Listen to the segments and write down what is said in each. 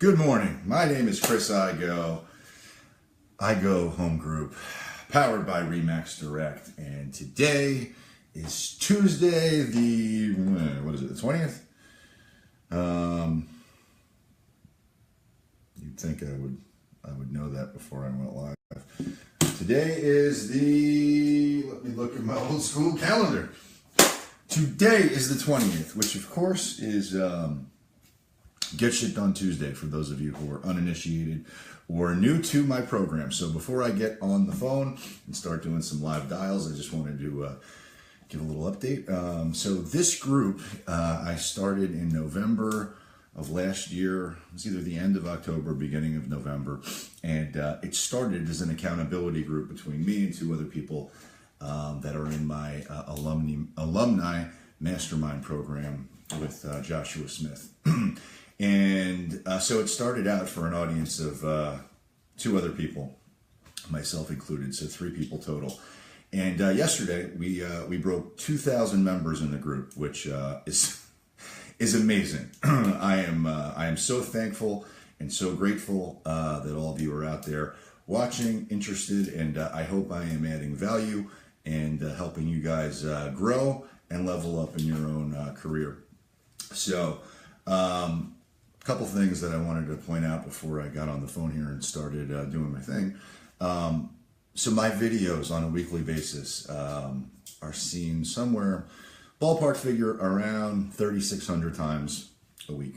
Good morning. My name is Chris Igoe. Igoe Home Group, powered by Remax Direct. And today is Tuesday, the 20th? You'd think I would know that before I went live. Today is let me look at my old school calendar. Today is the 20th, which of course is Get Shit Done Tuesday for those of you who are uninitiated or new to my program. So before I get on the phone and start doing some live dials, I just wanted to give a little update. So this group I started in November of last year. It was either the end of October, beginning of November. And it started as an accountability group between me and two other people that are in my alumni mastermind program with Joshua Smith. And so it started out for an audience of two other people, myself included, so 3 people total. And yesterday we broke 2,000 members in the group, which is amazing. I am so thankful and so grateful that all of you are out there watching, interested, and I hope I am adding value and helping you guys grow and level up in your own career. So. A couple things that I wanted to point out before I got on the phone here and started doing my thing. So my videos on a weekly basis are seen somewhere, ballpark figure, around 3,600 times a week,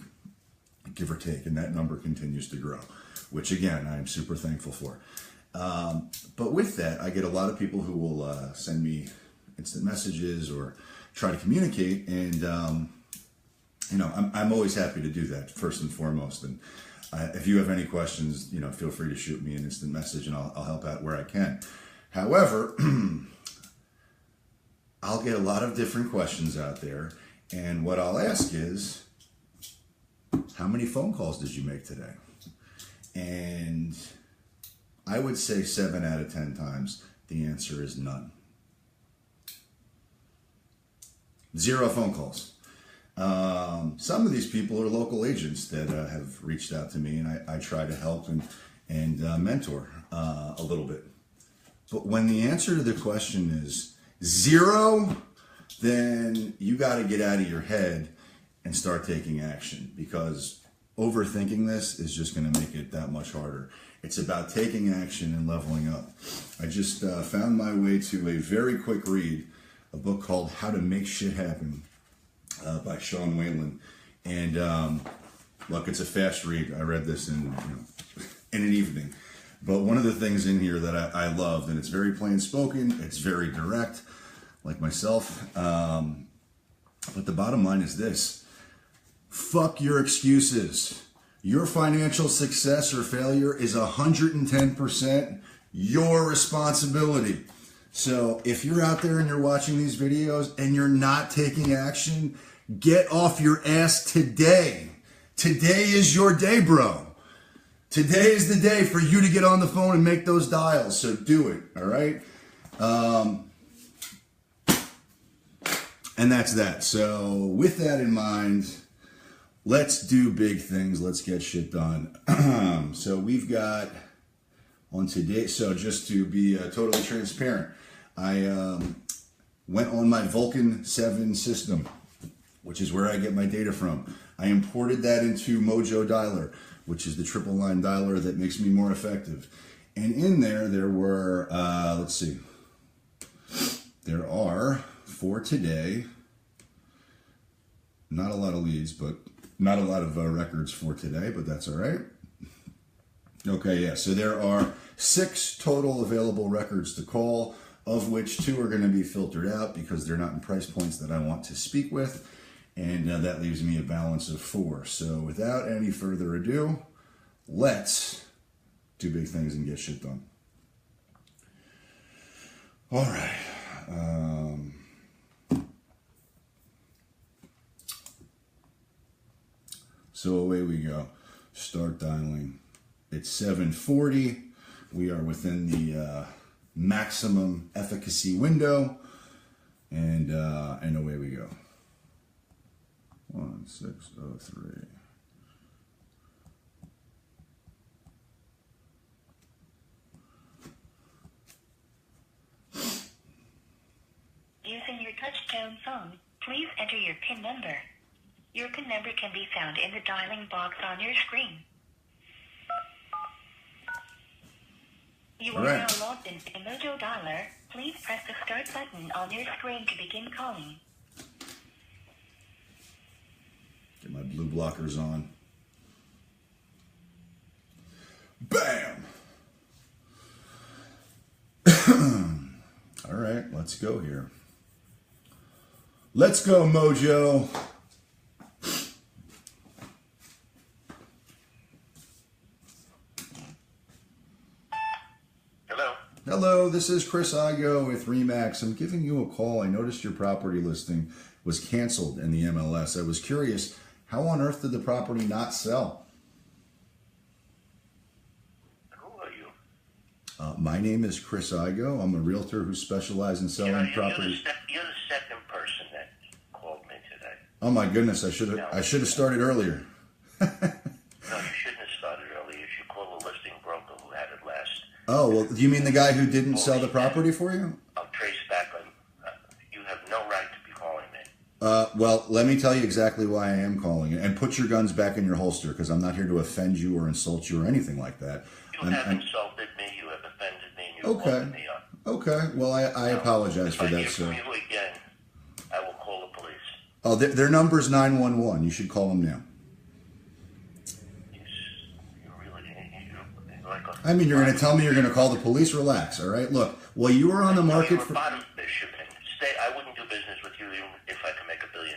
give or take, and that number continues to grow, which again, I'm super thankful for. But with that, I get a lot of people who will send me instant messages or try to communicate, and you know, I'm always happy to do that, first and foremost. And if you have any questions, you know, feel free to shoot me an instant message and I'll help out where I can. However, I'll get a lot of different questions out there. And what I'll ask is, how many phone calls did you make today? And I would say 7 out of 10 times, the answer is none. 0 phone calls. Some of these people are local agents that have reached out to me, and I try to help and mentor a little bit. But when the answer to the question is 0, then you got to get out of your head and start taking action, because overthinking this is just going to make it that much harder. It's about taking action and leveling up. I just found my way to a very quick read, a book called How to Make Shit Happen. By Sean Whalen, and look, it's a fast read. I read this in an evening, but one of the things in here that I loved, and it's very plain spoken, it's very direct, like myself, but the bottom line is this: fuck your excuses. Your financial success or failure is 110% your responsibility. So if you're out there and you're watching these videos and you're not taking action, get off your ass today. Today is your day, bro. Today is the day for you to get on the phone and make those dials. So do it, all right? And that's that. So with that in mind, let's do big things. Let's get shit done. So we've got on today, so just to be totally transparent, I went on my Vulcan 7 system, which is where I get my data from. I imported that into Mojo Dialer, which is the triple line dialer that makes me more effective. And in there were, let's see, there are, for today, not a lot of leads, but not a lot of records for today, but that's all right. Okay, yeah, so there are 6 total available records to call, of which 2 are going to be filtered out because they're not in price points that I want to speak with, and that leaves me a balance of 4. So without any further ado, let's do big things and get shit done. All right. So away we go. Start dialing. It's 7:40. We are within the maximum efficacy window, and away we go. 1603. touch-tone phone, please enter your PIN number. Your PIN number can be found in the dialing box on your screen. You are now logged into Mojo Dialer. Please press the start button on your screen to begin calling. Get my blue blockers on. Bam! All right, let's go here. Let's go, Mojo. Hello, this is Chris Igoe with Remax. I'm giving you a call. I noticed your property listing was canceled in the MLS. I was curious, how on earth did the property not sell? Who are you? My name is Chris Igoe. I'm a realtor who specializes in selling properties. You're the second person that called me today. Oh my goodness, I should have started earlier. No, you shouldn't have started earlier. You should call the listing broker who had it last. Oh, well, do you mean the guy who didn't sell the property for you? I'll trace back on. You have no right to be calling me. Well, let me tell you exactly why I am calling you. And put your guns back in your holster, because I'm not here to offend you or insult you or anything like that. You have insulted me. You have offended me. And you have me up. Okay. Well, I apologize for that, sir. If I hear from you again, I will call the police. Oh, their number's 911. You should call them now. I mean, you're going to tell me you're going to call the police? Relax, all right? Look, well, you were on the market for... I wouldn't do business with you even if I could make $1 billion.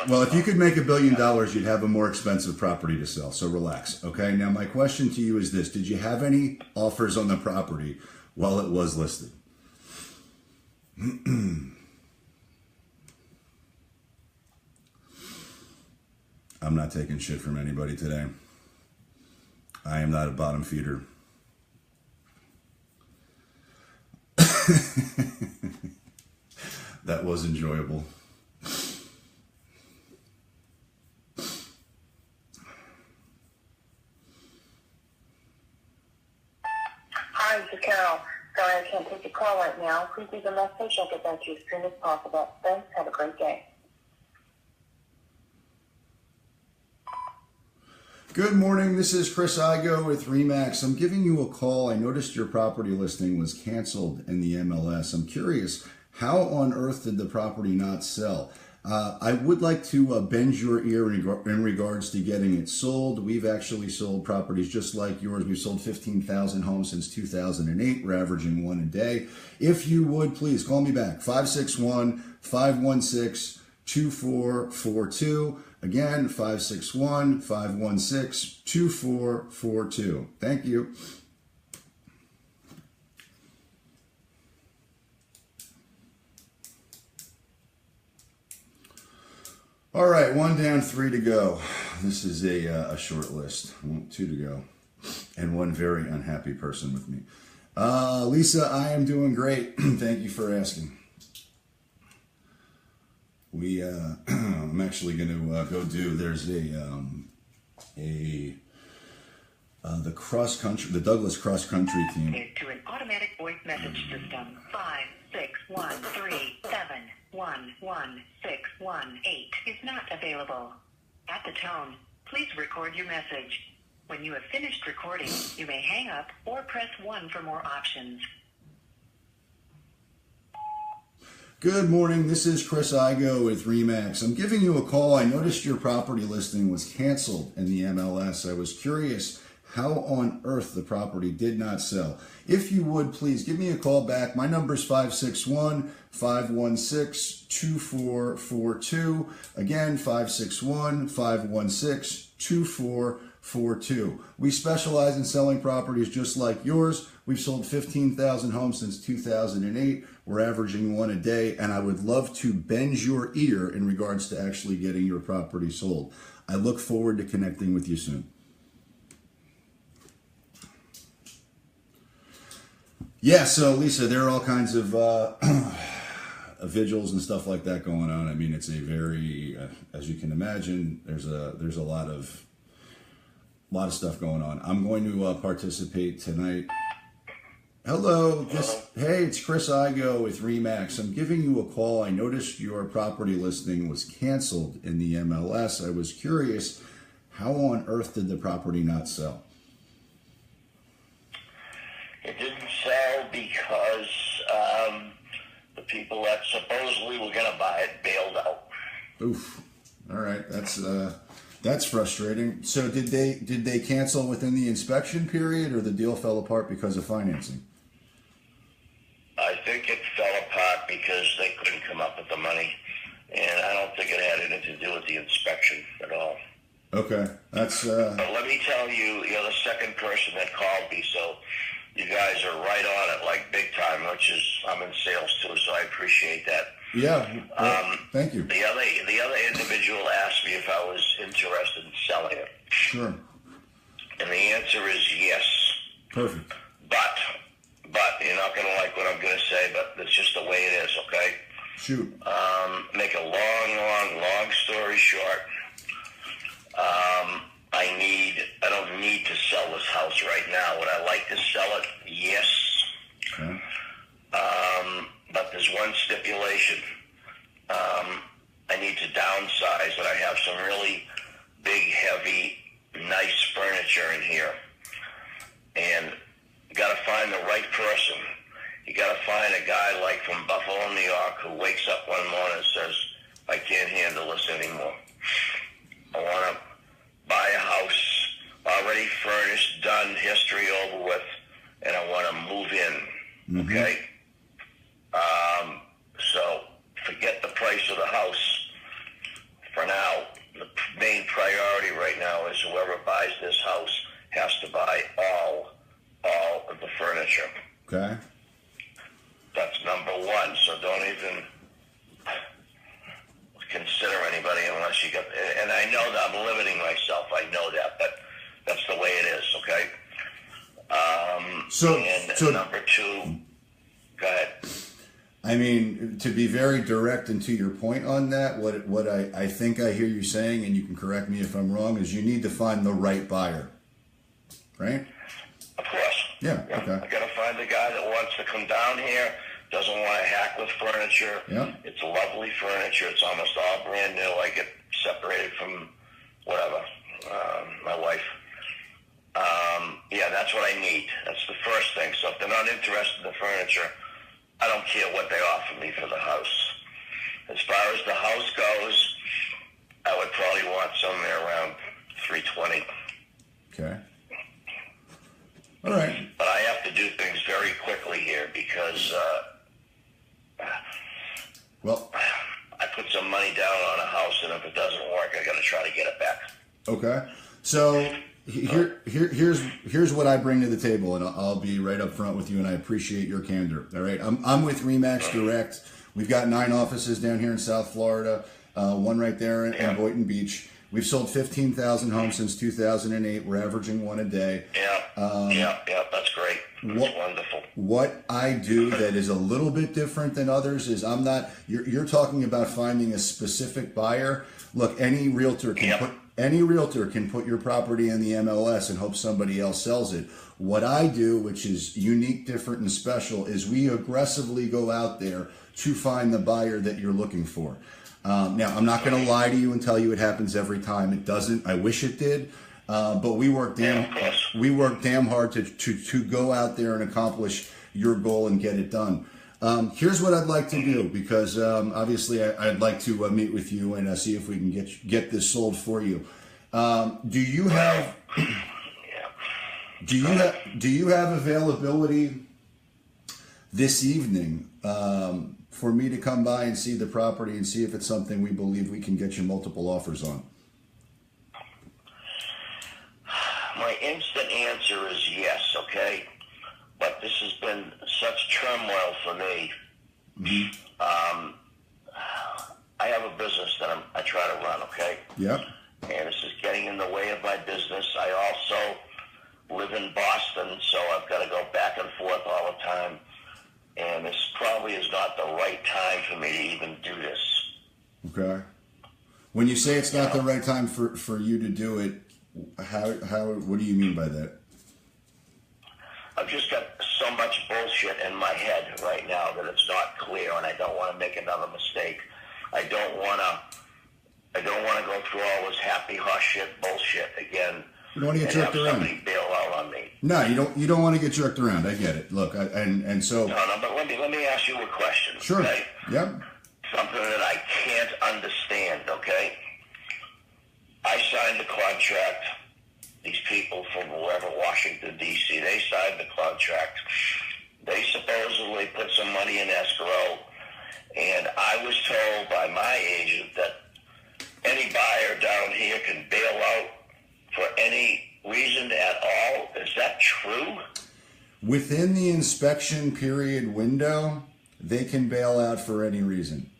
Well, if you could make $1 billion, you'd have a more expensive property to sell, so relax, okay? Now, my question to you is this. Did you have any offers on the property while it was listed? I'm not taking shit from anybody today. I am not a bottom feeder. That was enjoyable. Hi, this is Carol. Sorry I can't take your call right now. Please leave a message. I'll get back to you as soon as possible. Thanks. Have a great day. Good morning, this is Chris Igoe with Remax. I'm giving you a call. I noticed your property listing was canceled in the MLS. I'm curious, how on earth did the property not sell? I would like to bend your ear in regards to getting it sold. We've actually sold properties just like yours. We've sold 15,000 homes since 2008. We're averaging one a day. If you would, please call me back, 561-516-2442. Again, 561-516-2442. Thank you. All right, 1 down, 3 to go. This is a short list. 2 to go. And 1 very unhappy person with me. Lisa, I am doing great. Thank you for asking. I'm actually going to go do, there's the cross country, the Douglas cross country team. To an automatic voice message system, 56137111618 is not available. At the tone, please record your message. When you have finished recording, you may hang up or press 1 for more options. Good morning, this is Chris Igoe with Remax. I'm giving you a call. I noticed your property listing was canceled in the MLS. I was curious how on earth the property did not sell. If you would, please give me a call back. My number is 561-516-2442. Again, 561-516-2442. We specialize in selling properties just like yours. We've sold 15,000 homes since 2008. We're averaging one a day, and I would love to bend your ear in regards to actually getting your property sold. I look forward to connecting with you soon. Yeah, so Lisa, there are all kinds of vigils and stuff like that going on. I mean, it's a very, as you can imagine, there's a lot of stuff going on. I'm going to participate tonight Hello. Hey, it's Chris Igoe with Remax. I'm giving you a call. I noticed your property listing was canceled in the MLS. I was curious, how on earth did the property not sell? It didn't sell because the people that supposedly were going to buy it bailed out. Oof. All right. That's frustrating. So did they cancel within the inspection period, or the deal fell apart because of financing? I think it fell apart because they couldn't come up with the money, and I don't think it had anything to do with the inspection at all. Okay. But let me tell you, you're the second person that called me, so you guys are right on it, like big time. I'm in sales too, so I appreciate that. Yeah. Well, thank you. The other individual asked me if I was interested in selling it. Sure. And the answer is yes. Perfect. But you're not going to like what I'm going to say, but it's just the way it is, okay? Shoot. Make a long story short. I don't need to sell this house right now. Would I like to sell it? Yes. Okay. But there's one stipulation. I need to downsize, and I have some really big, heavy, nice furniture in here. And you got to find the right person. You got to find a guy like from Buffalo, New York, who wakes up one morning and says, I can't handle this anymore. I want to buy a house, already furnished, done, history over with, and I want to move in, okay? So forget the price of the house for now. The main priority right now is whoever buys this house has to buy all of the furniture. Okay. That's number one, so don't even consider anybody unless you get, and I know that I'm limiting myself, I know that, but that's the way it is, okay? So number two, go ahead. I mean, to be very direct and to your point on that, what I think I hear you saying, and you can correct me if I'm wrong, is you need to find the right buyer, right? Of course. Yeah, okay. I got to find the guy that wants to come down here, doesn't want to hack with furniture. Yeah. It's lovely furniture. It's almost all brand new. I get separated from whatever, my wife. Yeah, that's what I need. That's the first thing. So if they're not interested in the furniture, I don't care what they offer me for the house. As far as the house goes, I would probably want somewhere around $320. Okay. All right. But I have to do things very quickly here because Well, I put some money down on a house, and if it doesn't work, I got to try to get it back. okay. So here's what I bring to the table, and I'll be right up front with you, and I appreciate your candor. All right. I'm with Remax Direct. We've got 9 offices down here in South Florida, one right there in Boynton Beach. We've sold 15,000 homes since 2008. We're averaging one a day. Yeah, that's great. That's wonderful. What I do that is a little bit different than others is I'm not. You're talking about finding a specific buyer. Look, any realtor can put your property in the MLS and hope somebody else sells it. What I do, which is unique, different, and special, is we aggressively go out there to find the buyer that you're looking for. Now, I'm not going to lie to you and tell you it happens every time. It doesn't. I wish it did, but we work damn hard to go out there and accomplish your goal and get it done. Here's what I'd like to do, because obviously I'd like to meet with you and see if we can get this sold for you. Do you have availability this evening for me to come by and see the property and see if it's something we believe we can get you multiple offers on? My instant answer is yes, okay? But this has been such turmoil for me. Mm-hmm. I have a business that I try to run, okay? Yep. And this is getting in the way of my business. I also live in Boston, so I've got to go back and forth all the time. And this probably is not the right time for me to even do this. Okay. When you say it's not the right time for you to do it, how what do you mean by that? I've just got so much bullshit in my head right now that it's not clear, and I don't want to make another mistake. I don't want to go through all this happy hush shit bullshit again. You don't want to get and jerked have around. somebody bail out on me. No, you don't want to get jerked around. I get it. Look, so. No, but let me ask you a question. Sure. Okay? Yep. Something that I can't understand. Okay. I signed the contract. These people from wherever, Washington, D.C., they signed the contract. They supposedly put some money in escrow, and I was told by my agent that any buyer down here can bail out for any reason at all. Is that true? Within the inspection period window, they can bail out for any reason.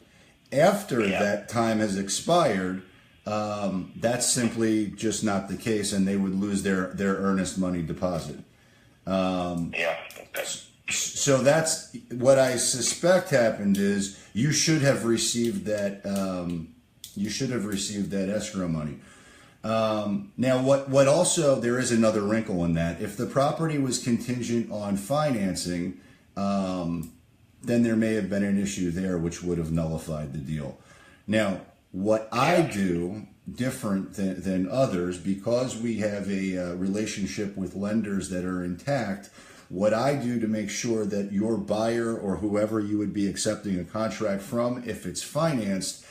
After that time has expired, that's simply just not the case, and they would lose their earnest money deposit. Okay. So that's what I suspect happened is you should have received that. You should have received that escrow money. Now, what also, there is another wrinkle in that. If the property was contingent on financing, then there may have been an issue there which would have nullified the deal. Now, what I do different than others, because we have a relationship with lenders that are intact, what I do to make sure that your buyer or whoever you would be accepting a contract from, if it's financed,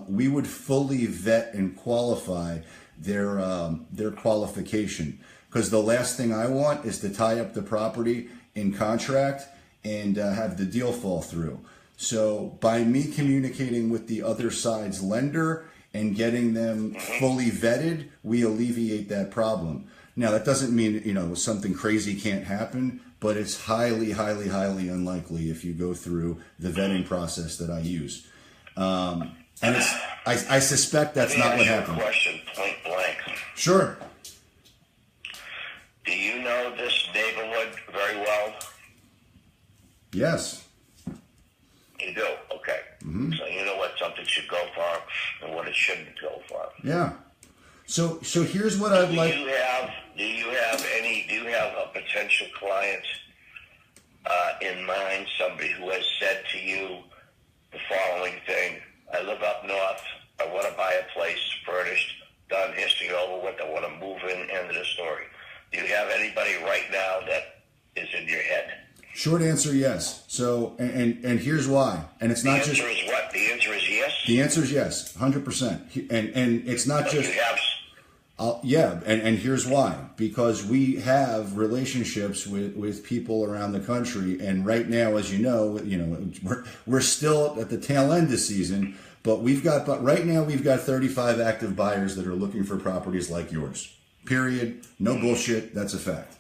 we would fully vet and qualify their qualification. Because the last thing I want is to tie up the property in contract and have the deal fall through. So by me communicating with the other side's lender and getting them fully vetted, we alleviate that problem. Now, that doesn't mean, something crazy can't happen, but it's highly, highly, highly unlikely if you go through the vetting process that I use. And I suspect that's not what happened. Question point blank. Sure. Do you know this neighborhood very well? Yes. You do? Okay. Mm-hmm. So you know what something should go for and what it shouldn't go for. Yeah. So here's what I'd like. Do you have a potential client in mind, somebody who has said to you the following thing: I live up north, I want to buy a place furnished, done, history over with, I want to move in, end of the story. Do you have anybody right now that is in your head? Short answer, yes. So, and here's why. And it's not just... The answer is what? The answer is yes? The answer is yes, 100%. And it's not just... You have... Yeah, and here's why. Because we have relationships with people around the country, and right now, as you know, we're still at the tail end of season, but right now we've got 35 active buyers that are looking for properties like yours. Period. No bullshit. That's a fact.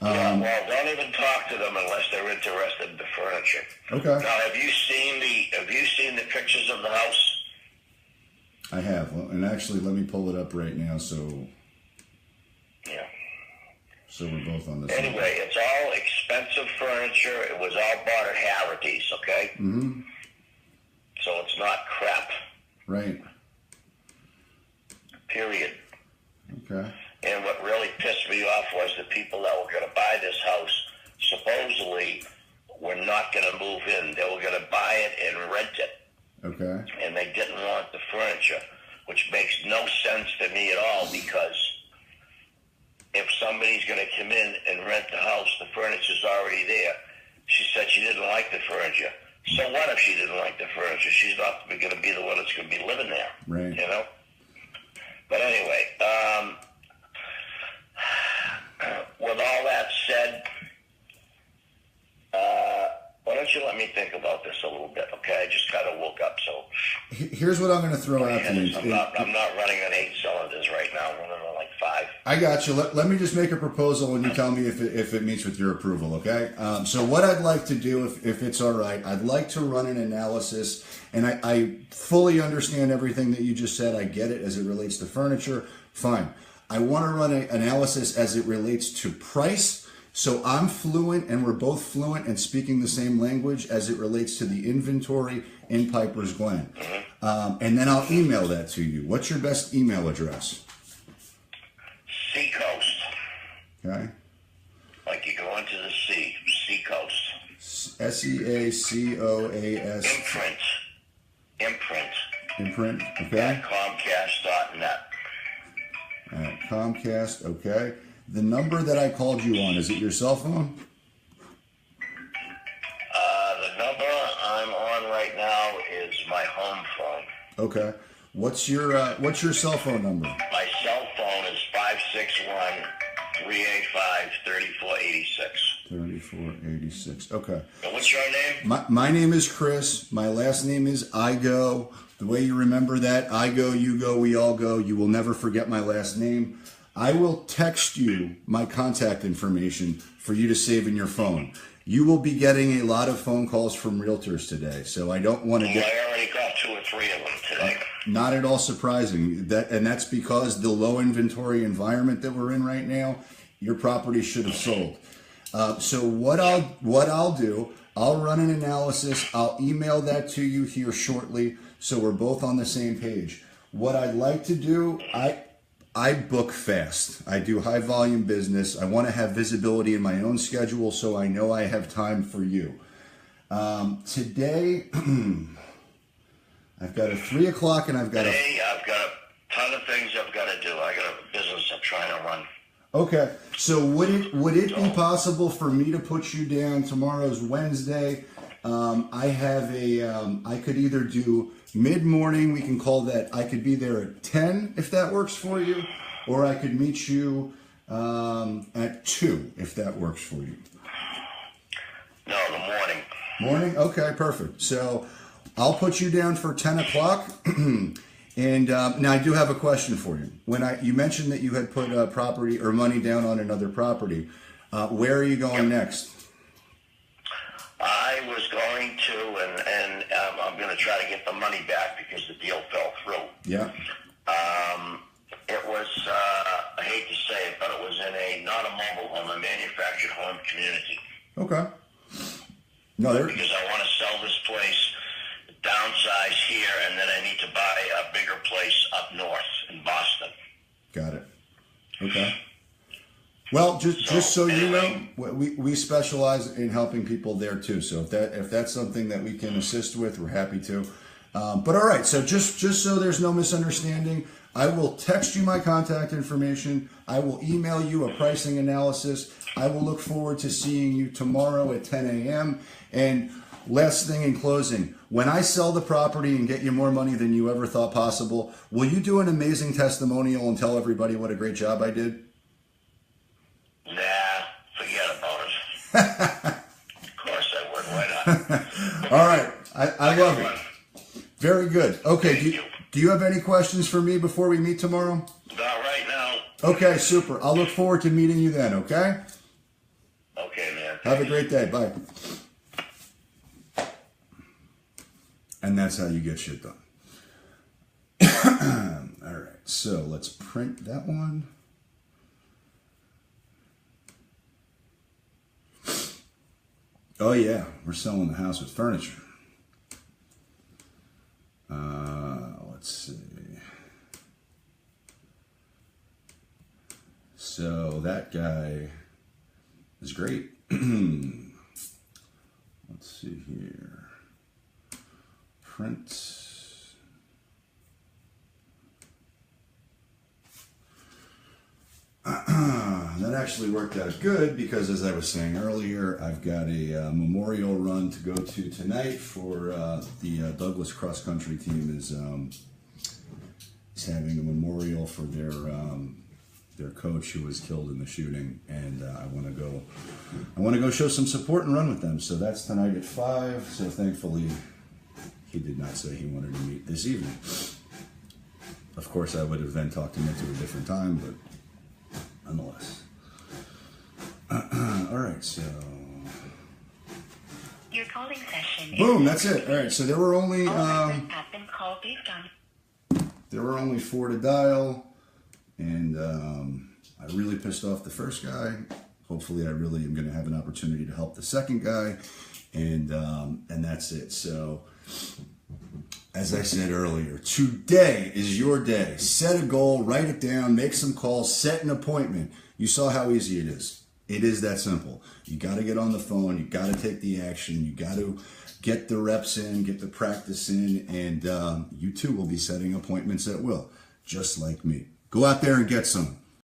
Well, don't even talk to them unless they're interested in the furniture. Okay. Now, have you seen the pictures of the house? I have, and actually, let me pull it up right now, so we're both on the same. Anyway, it's all expensive furniture. It was all bought at Harrody's, okay? Mm-hmm. So it's not crap. Right. Period. Okay. And what really pissed me off was the people that were going to buy this house supposedly were not going to move in. They were going to buy it and rent it. Okay. And they didn't want the furniture, which makes no sense to me at all, because if somebody's going to come in and rent the house, the furniture's already there. She said she didn't like the furniture. So what if she didn't like the furniture? She's not going to be the one that's going to be living there. Right. But anyway, with all that said, why don't you let me think about this a little bit, okay? I just kind of woke up, so... Here's what I'm going to throw out to you. I'm not running on 8 cylinders right now. I'm running on like 5. I got you. Let me just make a proposal and you tell me if it meets with your approval, okay? So what I'd like to do, if it's all right, I'd like to run an analysis, and I fully understand everything that you just said. I get it as it relates to furniture. Fine. I want to run an analysis as it relates to price. So I'm fluent, and we're both fluent and speaking the same language as it relates to the inventory in Piper's Glen. And then I'll email that to you. What's your best email address? Seacoast. Okay. Like you go into the sea. SEACOAS. Imprint, okay. At Comcast.net. At Comcast, okay. The number that I called you on, is it your cell phone? The number I'm on right now is my home phone. Okay. What's your cell phone number? My cell phone is 561-385-3486. 3486. Okay. And what's your name? My name is Chris. My last name is Igoe. The way you remember that, I go, you go, we all go. You will never forget my last name. I will text you my contact information for you to save in your phone. You will be getting a lot of phone calls from realtors today, so I don't want to get... I already got 2 or 3 of them today. Not at all surprising. That's because the low inventory environment that we're in right now, your property should have sold. So what I'll do, I'll run an analysis. I'll email that to you here shortly, so we're both on the same page. What I'd like to do, I book fast. I do high volume business. I want to have visibility in my own schedule so I know I have time for you. Today, I've got a 3 o'clock and I've got Today, I've got a ton of things I've got to do. I got a business I'm trying to run. Okay, so would it be possible for me to put you down? Tomorrow's Wednesday. I could either do mid-morning, we can call that, I could be there at 10 if that works for you, or I could meet you at 2 if that works for you. No, the morning. Morning? Okay, perfect. So I'll put you down for 10 o'clock. And now I do have a question for you. You mentioned that you had put property or money down on another property. Where are you going next? I was going to, and I'm going to try to get the money back because the deal fell through. Yeah. It was, I hate to say it, but it was in not a mobile home, a manufactured home community. Okay. No, because I want to sell this place, downsize here, and then I need to buy a bigger place up north in Boston. Got it. Okay. Well, just so you know, we specialize in helping people there too. So if that's something that we can assist with, we're happy to. But all right, so just so there's no misunderstanding, I will text you my contact information. I will email you a pricing analysis. I will look forward to seeing you tomorrow at 10 a.m. And last thing in closing, when I sell the property and get you more money than you ever thought possible, will you do an amazing testimonial and tell everybody what a great job I did? Nah, forget about it. Of course I would. Why not? All right. I love it. Very good. Okay. Do you have any questions for me before we meet tomorrow? Not right now. Okay, super. I'll look forward to meeting you then, okay? Okay, man. Have a great day. Bye. And that's how you get shit done. All right. So let's print that one. Oh, yeah. We're selling the house with furniture. Let's see. So that guy is great. Let's see here. Print. That actually worked out good because, as I was saying earlier, I've got a memorial run to go to tonight for the Douglas cross country team is having a memorial for their coach who was killed in the shooting, and I want to go show some support and run with them. So that's tonight at 5. So thankfully, he did not say he wanted to meet this evening. Of course, I would have then talked him into a different time, but nonetheless. All right, so Your calling session. boom, that's it. All right, so there were only have been called based on. there were only 4 to dial, and I really pissed off the first guy. Hopefully, I really am going to have an opportunity to help the second guy, and that's it. So, as I said earlier, today is your day. Set a goal, write it down, make some calls, set an appointment. You saw how easy it is. It is that simple. You got to get on the phone. You got to take the action. You got to get the reps in, get the practice in, and you too will be setting appointments at will, just like me. Go out there and get some.